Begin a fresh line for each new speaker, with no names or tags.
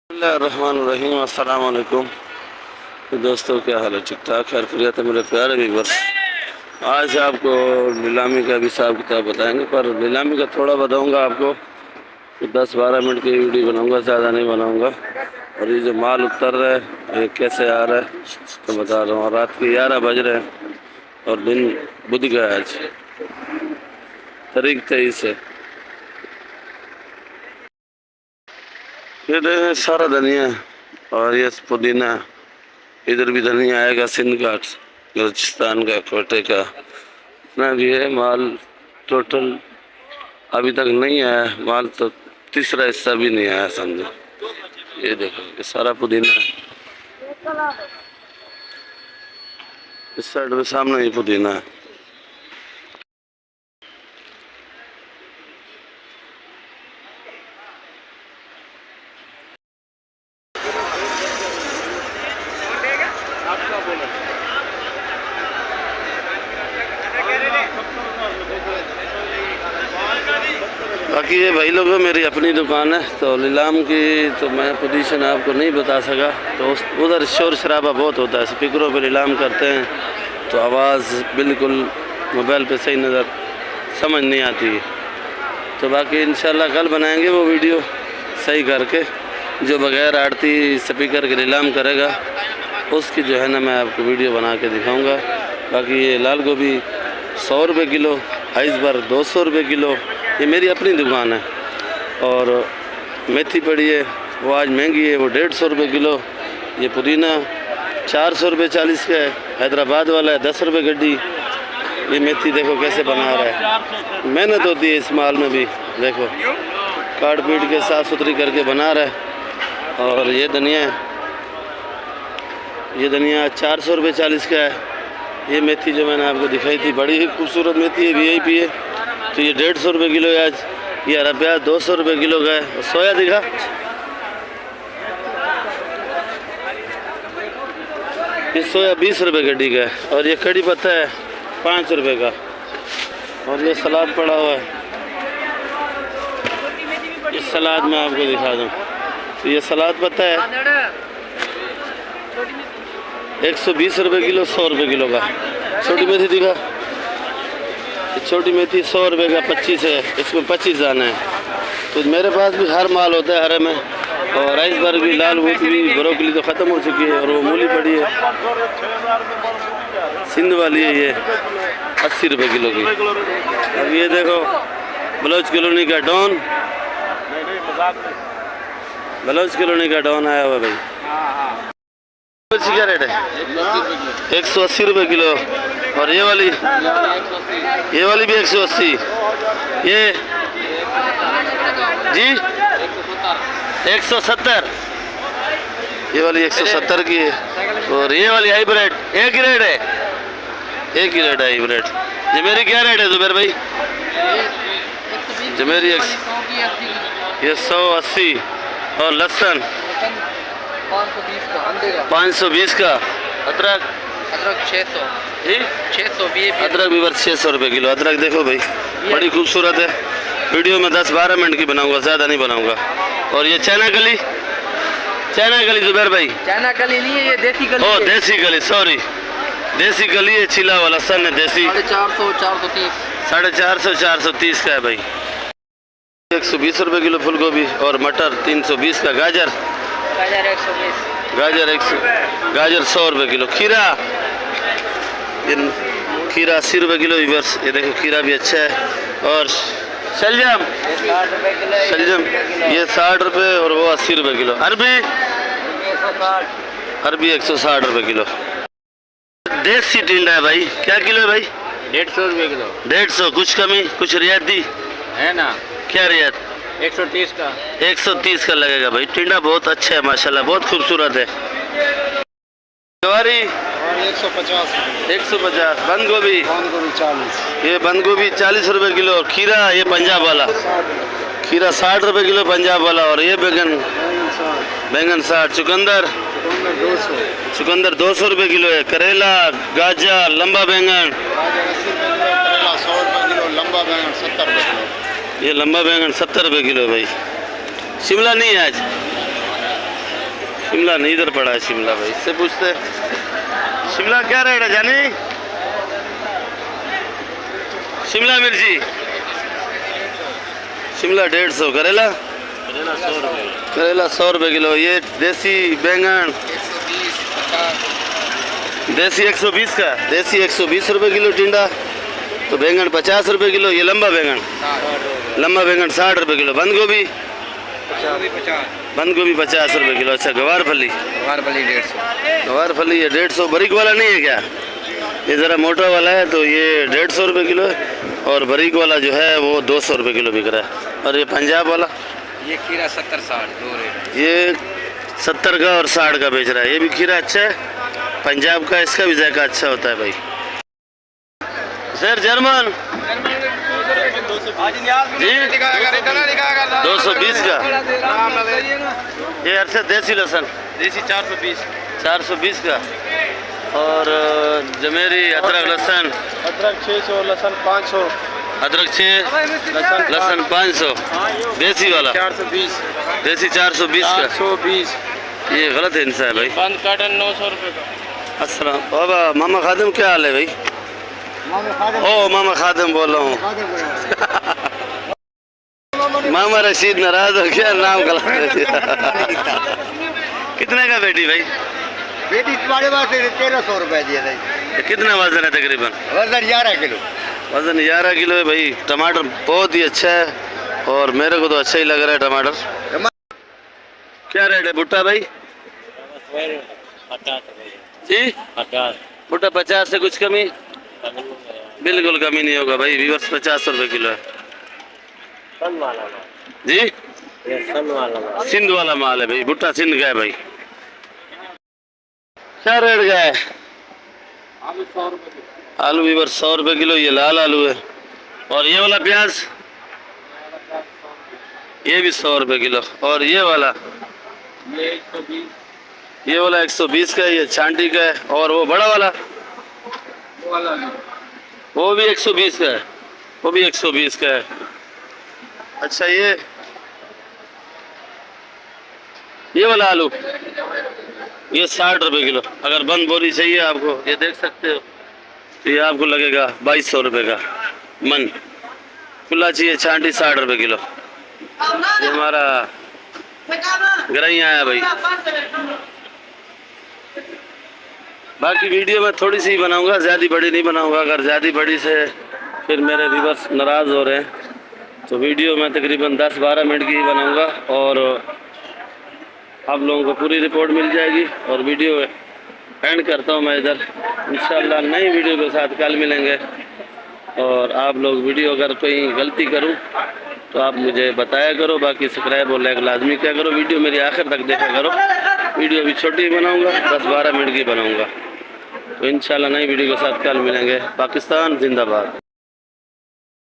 बिस्मिल्लाहिर्रहमानिर्रहीम। अस्सलाम वालेकुम। तो दोस्तों क्या हाल है? ठीक ठाक, खैर खैरियत है मेरे प्यारे व्यूअर्स। आज आपको नीलामी का भी हिसाब किताब बताएंगे, पर नीलामी का थोड़ा बताऊंगा आपको। तो 10-12 मिनट की वीडियो बनाऊंगा, ज़्यादा नहीं बनाऊंगा। और ये जो माल उतर रहा है ये कैसे आ रहा है तो बता रहा हूँ। और रात के 11 बज रहे हैं और दिन बुध गया है, आज तारीख 23 है। ये सारा धनिया और ये पुदीना, इधर भी धनिया आएगा, सिंध का, बलूचिस्तान का, कोटे का, इतना भी है माल। टोटल अभी तक नहीं आया माल, तो तीसरा हिस्सा भी नहीं आया समझो। ये देखो ये सारा पुदीना, इस साइड में सामने ही पुदीना है। बाकी ये भाई लोगों मेरी अपनी दुकान है, तो नीलाम की तो मैं पोजीशन आपको नहीं बता सका। तो उधर शोर शराबा बहुत होता है, स्पीकरों पे नीलाम करते हैं तो आवाज़ बिल्कुल मोबाइल पे सही नज़र समझ नहीं आती है। तो बाकी इंशाल्लाह कल बनाएंगे वो वीडियो सही करके, जो बग़ैर आड़ती स्पीकर के नीलाम करेगा उसकी जो है ना मैं आपको वीडियो बना के दिखाऊँगा। बाकी ये लाल गोभी 100 रुपये किलो, आइसबर 200 रुपये किलो, ये मेरी अपनी दुकान है। और मेथी पड़ी है वो आज महंगी है, वो 150 रुपये किलो। ये पुदीना 400 रुपये 40 का है, हैदराबाद वाला है 10 रुपये गड्डी। ये मेथी देखो कैसे बना रहा है, मेहनत होती है इस माल में भी, देखो काट पीट के साफ़ सुथरी करके बना रहा है। और ये धनिया 400 रुपये 40 का है। ये मेथी जो मैंने आपको दिखाई थी बड़ी ही खूबसूरत मेथी है, VIP है। तो ये 150 रुपये किलो है आज। ये हरा प्याज 200 रुपये किलो का है। और सोया दिखा, ये सोया 20 रुपये गड्डी का है। और ये कड़ी पत्ता है 5 रुपये का। और ये सलाद पड़ा हुआ है, इस सलाद में आपको दिखा दूँ। तो ये सलाद पत्ता है 120 रुपये किलो, 100 रुपये किलो का। छोटी मेथी दिखा, छोटी मेथी 100 रुपये का 25 है, इसमें 25 दाने हैं। तो मेरे पास भी हर माल होता है हरे में। और आइसबर्ग भी, लाल गोभी भी, ब्रोकली तो ख़त्म हो चुकी है। और वो मूली पड़ी है सिंध वाली है, ये 80 रुपये किलो की। अब ये देखो बलोच कॉलोनी का डॉन, बलोच कॉलोनी का डॉन आया हुआ भाई। मिर्ची क्या रेट है? 180 रुपये किलो। और ये वाली भी 180। ये जी 170, ये वाली 170 की है। और ये वाली हाइब्रिड एक ही रेट है, एक ही रेट है हाइब्रिड। ये मेरी क्या रेट है जुबैर भाई? जो मेरी ये 180। और लहसुन 520 का। अदरक
600
जी
600
अदरक भी बस 600 रुपये किलो। अदरक देखो भाई बड़ी खूबसूरत है। वीडियो में 10-12 मिनट की बनाऊंगा, ज़्यादा नहीं बनाऊंगा। और ये चाइना कली जुबैर भाई,
चाइना कली नहीं है, ये देसी कली।
ओ देसी कली, सॉरी देसी कली है, छिला वाला सन है देसी।
450 430
450 430 का है भाई। 120 रुपये किलो फूल गोभी। और मटर 320 का। गाजर
120
गाजर 100 रुपये किलो। खीरा 80 रुपये किलो। ये देखो खीरा भी अच्छा है। और शलजम ये 60 रुपये और वो 80 रुपये किलो। अरबी 160 रुपये किलो। देसी टिंडा है भाई, क्या किलो है भाई?
150 रुपये किलो।
150। कुछ कमी, कुछ रियायत दी
है ना?
क्या रियायत?
130 का
130 का लगेगा भाई। टिंडा बहुत अच्छा है माशाल्लाह, बहुत खूबसूरत है। गवारी 150, बंद गोभी
40,
ये बंद गोभी 40 रुपए किलो। खीरा ये पंजाब वाला, खीरा 60 रुपए किलो पंजाब वाला। और ये बैंगन 60। चुकंदर 200 रुपए किलो है। करेला, गाजर, लंबा बैंगन,
100 रुपये किलो। लंबा बैंगन 70 रुपये किलो।
ये लंबा बैंगन 70 रुपए किलो है भाई। शिमला नहीं है आज, शिमला नहीं, इधर पड़ा है शिमला भाई, इससे पूछते। शिमला क्या रेट है जानी? शिमला मिर्ची शिमला 150। करेला 100 रुपए किलो। ये देसी बैंगन देसी 120 का, देसी 120 रुपए किलो टिंडा। तो बैंगन 50 रुपए किलो। ये लंबा बैंगन 60 रुपए किलो। बंद गोभी 50 रुपए किलो। अच्छा गवार फली
150
गवार फली ये 150। बारीक वाला नहीं है क्या? ये ज़रा मोटा वाला है तो ये 150 रुपए किलो है। और बारीक वाला जो है वो 200 रुपए किलो बिक रहा है। और ये पंजाब वाला
ये खीरा 70-60 दो रेट।
ये 70 का और 60 का बेच रहा है। ये भी खीरा अच्छा है पंजाब का, इसका भी जायका अच्छा होता है भाई। सर जर्मन जी 220 का। ये अच्छा देसी लहसुन
देसी
420 का। और जमेरी अदरक लहसुन,
अदरक 600, लहसुन 500,
अदरक 6, लहसुन 500। देसी वाला
420,
देसी 420 का।
420।
ये गलत हिंसा है भाई।
बंद काटन 900 रुपये का।
अस्सलाम बाबा। मामा खादिम क्या हाल है भाई? ओ मामा खादिम बोल रहा हूँ। मामा रशीद नाराज हो गया, नाम गलत कर दिया। कितने का बेटी भाई?
बेटी तुम्हारे पास 1300 रुपये दिए थे।
ये कितना वजन है तकरीबन?
वजन 11 किलो।
वजन 11 किलो है भाई। टमाटर बहुत ही अच्छा है और मेरे को तो अच्छा ही लग रहा है टमाटर। क्या रेट है भुट्टा भाई?
50
जी
50
भुट्टा 50 से कुछ कमी? बिल्कुल कमी नहीं होगा भाई। व्यूअर्स 50 रुपए किलो है जी। सिंध वाला माल है भाई, भुट्टा सिंध का है भाई। क्या रेट का है? आलू भी 100 रुपए किलो। ये लाल आलू है। और ये वाला प्याज ये भी 100 रुपए किलो। और ये वाला 120 का है। ये छांटी का है। और वो बड़ा वाला वो भी 120 का है, वो भी 120 का है। अच्छा ये वाला आलू ये 60 रुपए किलो। अगर बंद बोरी चाहिए आपको, ये देख सकते हो, तो ये आपको लगेगा 2200 रुपए का मन। खुला चाहिए छांटी 60 रुपए किलो। ये हमारा गरैया है भाई। बाकी वीडियो में थोड़ी सी बनाऊंगा, ज़्यादा बड़ी नहीं बनाऊंगा। अगर ज़्यादा बड़ी से फिर मेरे व्यूअर्स नाराज़ हो रहे हैं तो वीडियो में तकरीबन 10-12 मिनट की ही बनाऊंगा और आप लोगों को पूरी रिपोर्ट मिल जाएगी। और वीडियो एंड करता हूं मैं इधर। इंशाल्लाह नई वीडियो के साथ कल मिलेंगे। और आप लोग वीडियो अगर कोई गलती करूं तो आप मुझे बताया करो। बाकी सब्सक्राइब और लाइक लाजमी क्या करो। वीडियो मेरी आखिर तक देखा करो। वीडियो भी छोटी बनाऊंगा, 10-12 मिनट की बनाऊंगा। तो इंशाल्लाह नई वीडियो के साथ कल मिलेंगे। पाकिस्तान जिंदाबाद।